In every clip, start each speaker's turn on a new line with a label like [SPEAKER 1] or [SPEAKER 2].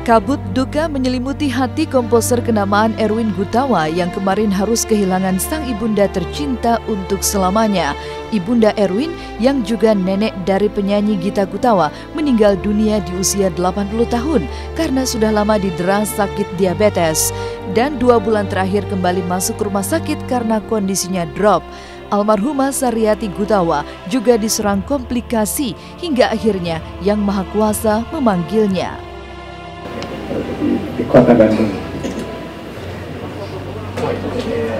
[SPEAKER 1] Kabut duka menyelimuti hati komposer kenamaan Erwin Gutawa yang kemarin harus kehilangan sang ibunda tercinta untuk selamanya. Ibunda Erwin yang juga nenek dari penyanyi Gita Gutawa meninggal dunia di usia 80 tahun karena sudah lama didera sakit diabetes. Dan 2 bulan terakhir kembali masuk rumah sakit karena kondisinya drop. Almarhumah Saryati Gutawa juga diserang komplikasi hingga akhirnya Yang Maha Kuasa memanggilnya.
[SPEAKER 2] Di kota Bandung.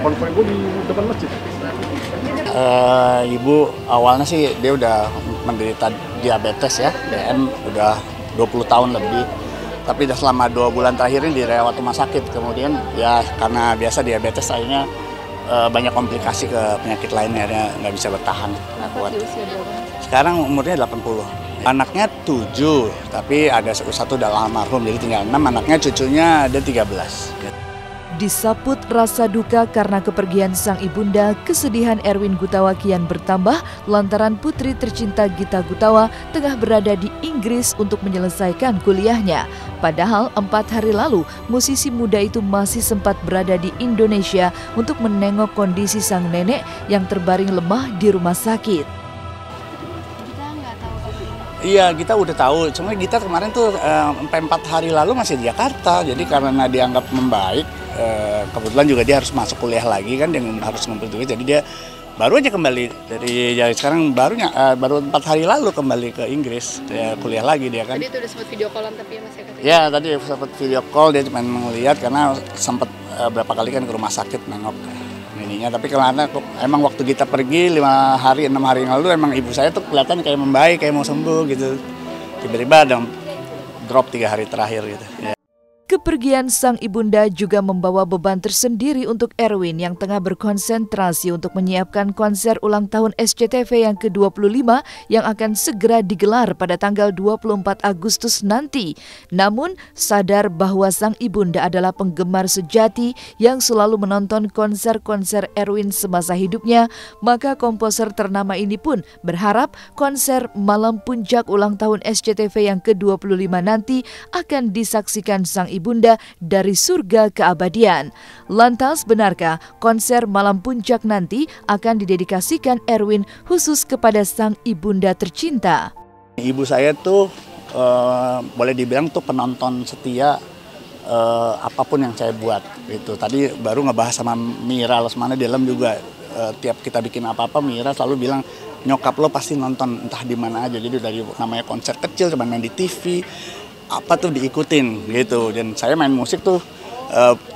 [SPEAKER 3] Ibu di depan masjid.
[SPEAKER 4] Ibu awalnya sih dia udah menderita diabetes ya, DM udah 20 tahun lebih. Tapi udah selama 2 bulan terakhir ini dirawat rumah sakit. Kemudian ya karena biasa diabetes akhirnya banyak komplikasi ke penyakit lainnya, akhirnya nggak bisa bertahan.
[SPEAKER 5] Di usia berapa?
[SPEAKER 4] Sekarang umurnya 80. Anaknya 7, tapi ada satu udah almarhum, jadi tinggal 6, anaknya cucunya ada 13.
[SPEAKER 1] Disaput rasa duka karena kepergian sang ibunda, kesedihan Erwin Gutawa kian bertambah lantaran putri tercinta Gita Gutawa tengah berada di Inggris untuk menyelesaikan kuliahnya. Padahal 4 hari lalu, musisi muda itu masih sempat berada di Indonesia untuk menengok kondisi sang nenek yang terbaring lemah di rumah sakit.
[SPEAKER 4] Iya, kita udah tahu. Cuma kita kemarin tuh sampai 4 hari lalu masih di Jakarta. Jadi karena dianggap membaik, kebetulan juga dia harus masuk kuliah lagi kan, dia harus ngumpul duit. Jadi dia baru aja kembali dari sekarang baru 4 hari lalu kembali ke Inggris, dia kuliah lagi dia kan.
[SPEAKER 5] Tadi itu udah sempat video callan tapi ya masih katanya.
[SPEAKER 4] Ya tadi sempat video call, dia cuma ngeliat karena sempat berapa kali kan ke rumah sakit nengok ininya. Tapi karena emang waktu kita pergi 5 hari 6 hari yang lalu emang ibu saya tuh kelihatan kayak membaik, kayak mau sembuh gitu. Tiba-tiba ada drop 3 hari terakhir gitu. Ya.
[SPEAKER 1] Kepergian sang ibunda juga membawa beban tersendiri untuk Erwin yang tengah berkonsentrasi untuk menyiapkan konser ulang tahun SCTV yang ke-25 yang akan segera digelar pada tanggal 24 Agustus nanti. Namun, sadar bahwa sang ibunda adalah penggemar sejati yang selalu menonton konser-konser Erwin semasa hidupnya, maka komposer ternama ini pun berharap konser malam puncak ulang tahun SCTV yang ke-25 nanti akan disaksikan sang ibunda dari surga keabadian. Lantas benarkah konser malam puncak nanti akan didedikasikan Erwin khusus kepada sang ibunda tercinta?
[SPEAKER 4] Ibu saya tuh boleh dibilang tuh penonton setia apapun yang saya buat gitu. Tadi baru ngebahas sama Mira Lesmana di dalam juga, tiap kita bikin apa-apa Mira selalu bilang nyokap lo pasti nonton entah di mana aja. Jadi dari namanya konser kecil cuma main di TV apa tuh diikutin gitu. Dan saya main musik tuh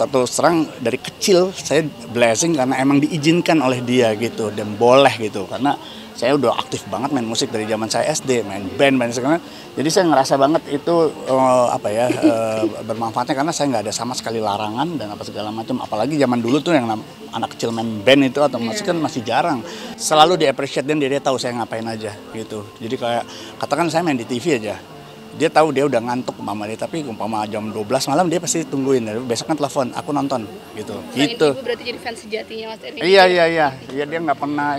[SPEAKER 4] terus terang dari kecil saya blessing karena emang diizinkan oleh dia gitu dan boleh gitu, karena saya udah aktif banget main musik dari zaman saya SD, main band segala. Jadi saya ngerasa banget itu bermanfaatnya karena saya nggak ada sama sekali larangan dan apa segala macam. Apalagi zaman dulu tuh yang anak kecil main band itu atau musik kan masih jarang. Selalu di-appreciate dan dia tahu saya ngapain aja gitu. Jadi kayak katakan saya main di TV aja, dia tahu dia udah ngantuk umpama dia, tapi umpama jam 12 malam dia pasti tungguin, besok kan telepon aku nonton gitu.
[SPEAKER 5] Selain
[SPEAKER 4] gitu.
[SPEAKER 5] ibu berarti jadi fans sejatinya Mas Erwin.
[SPEAKER 4] Iya dia nggak pernah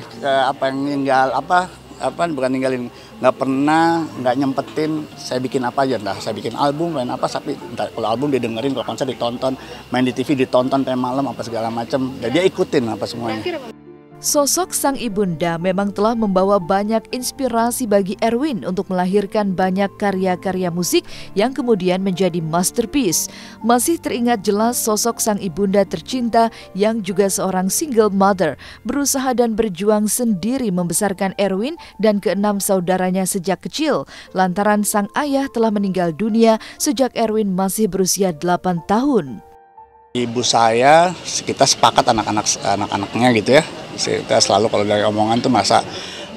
[SPEAKER 4] bukan ninggalin, nggak pernah nggak nyempetin saya bikin apa aja, lah saya bikin album main apa, tapi kalau album dia dengerin, kalau konser ditonton, main di TV ditonton sampai malam apa segala macam, dan dia ikutin apa semuanya.
[SPEAKER 1] Sosok sang ibunda memang telah membawa banyak inspirasi bagi Erwin untuk melahirkan banyak karya-karya musik yang kemudian menjadi masterpiece. Masih teringat jelas sosok sang ibunda tercinta yang juga seorang single mother, berusaha dan berjuang sendiri membesarkan Erwin dan ke-6 saudaranya sejak kecil, lantaran sang ayah telah meninggal dunia sejak Erwin masih berusia 8 tahun.
[SPEAKER 4] Ibu saya, kita sepakat anak-anaknya gitu ya. Kita selalu kalau dari omongan tuh masa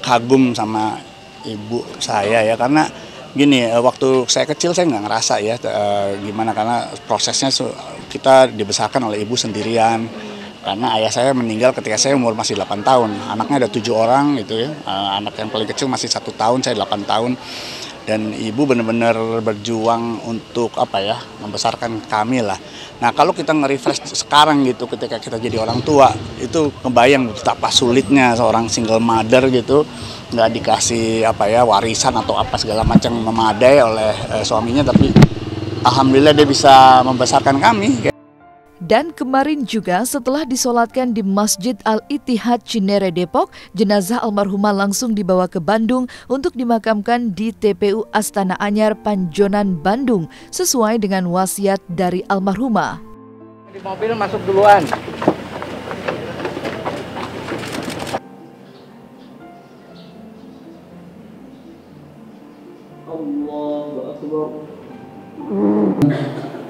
[SPEAKER 4] kagum sama ibu saya ya, karena gini, waktu saya kecil saya nggak ngerasa ya gimana, karena prosesnya kita dibesarkan oleh ibu sendirian. Karena ayah saya meninggal ketika saya umur masih 8 tahun, anaknya ada 7 orang gitu ya, anak yang paling kecil masih 1 tahun, saya 8 tahun. Dan ibu benar-benar berjuang untuk membesarkan kami lah. Nah kalau kita nge-refresh sekarang gitu, ketika kita jadi orang tua, itu kebayang betapa sulitnya seorang single mother gitu, nggak dikasih warisan atau apa segala macam memadai oleh suaminya, tapi alhamdulillah dia bisa membesarkan kami.
[SPEAKER 1] Dan kemarin juga setelah disolatkan di Masjid Al-Ittihad Cinere Depok, jenazah almarhumah langsung dibawa ke Bandung untuk dimakamkan di TPU Astana Anyar Panjonan, Bandung, sesuai dengan wasiat dari almarhumah.
[SPEAKER 2] Di mobil masuk duluan.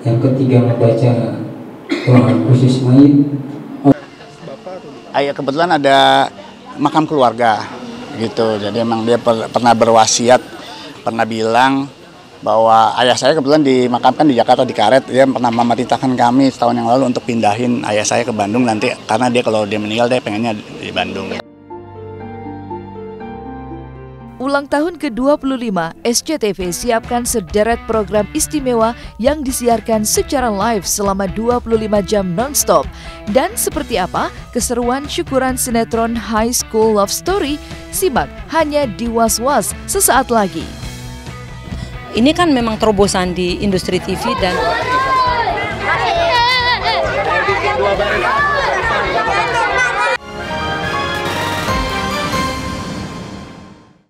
[SPEAKER 6] Yang ketiga membaca doa khusus mayit.
[SPEAKER 4] Kebetulan ada makam keluarga gitu, jadi emang dia pernah berwasiat, pernah bilang bahwa ayah saya kebetulan dimakamkan di Jakarta di Karet. Dia pernah memerintahkan kami setahun yang lalu untuk pindahin ayah saya ke Bandung nanti, karena dia kalau dia meninggal dia pengennya di Bandung.
[SPEAKER 1] Ulang tahun ke-25, SCTV siapkan sederet program istimewa yang disiarkan secara live selama 25 jam non-stop. Dan seperti apa keseruan syukuran sinetron High School Love Story? Simak hanya di Was-Was sesaat lagi.
[SPEAKER 7] Ini kan memang terobosan di industri TV dan